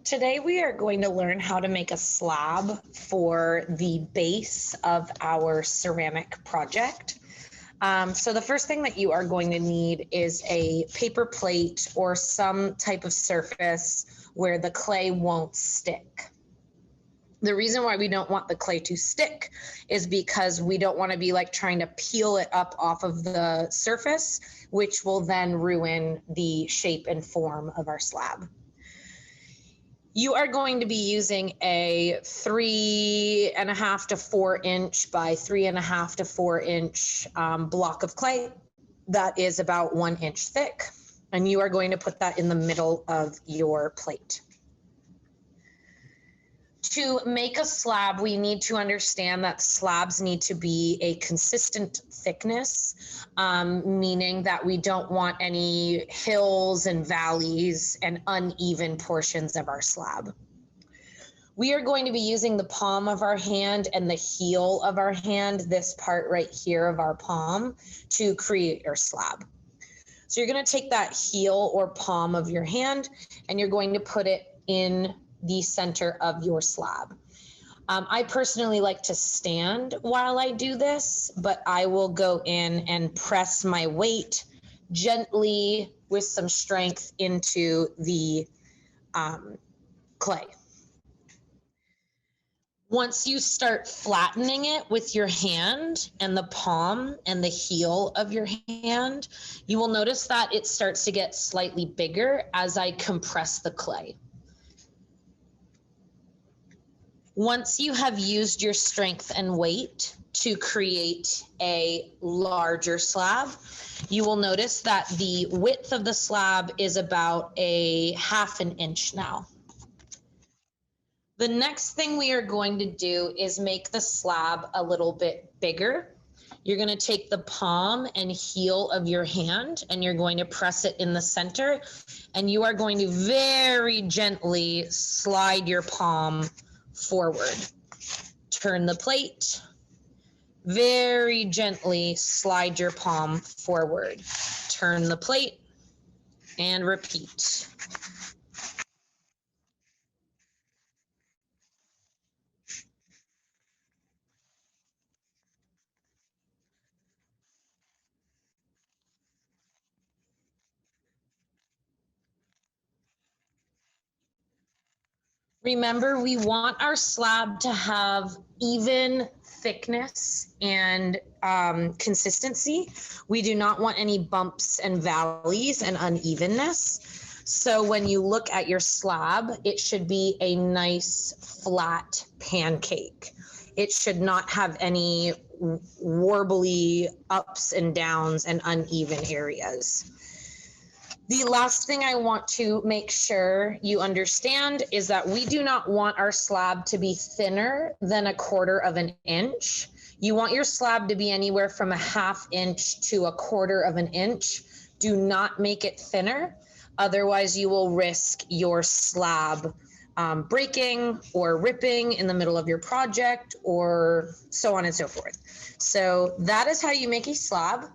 Today we are going to learn how to make a slab for the base of our ceramic project. So the first thing that you are going to need is a paper plate or some type of surface where the clay won't stick. The reason why we don't want the clay to stick is because we don't want to be like trying to peel it up off of the surface, which will then ruin the shape and form of our slab. You are going to be using a 3.5 to 4 inch by 3.5 to 4 inch block of clay that is about 1 inch thick, and you are going to put that in the middle of your plate. To make a slab, we need to understand that slabs need to be a consistent thickness, meaning that we don't want any hills and valleys and uneven portions of our slab. We are going to be using the palm of our hand and the heel of our hand, this part right here of our palm, to create our slab. So you're going to take that heel or palm of your hand and you're going to put it in the center of your slab. I personally like to stand while I do this, but I will go in and press my weight gently with some strength into the clay. Once you start flattening it with your hand and the palm and the heel of your hand, you will notice that it starts to get slightly bigger as I compress the clay. Once you have used your strength and weight to create a larger slab, you will notice that the width of the slab is about a 1/2 inch now. The next thing we are going to do is make the slab a little bit bigger. You're going to take the palm and heel of your hand and you're going to press it in the center, and you are going to very gently slide your palm forward. Turn the plate. Very gently slide your palm forward. Turn the plate and repeat. Remember, we want our slab to have even thickness and consistency. We do not want any bumps and valleys and unevenness. So when you look at your slab, it should be a nice flat pancake. It should not have any warbly ups and downs and uneven areas. The last thing I want to make sure you understand is that we do not want our slab to be thinner than 1/4 inch. You want your slab to be anywhere from 1/2 inch to 1/4 inch. Do not make it thinner. Otherwise, you will risk your slab breaking or ripping in the middle of your project, or so on and so forth. So that is how you make a slab.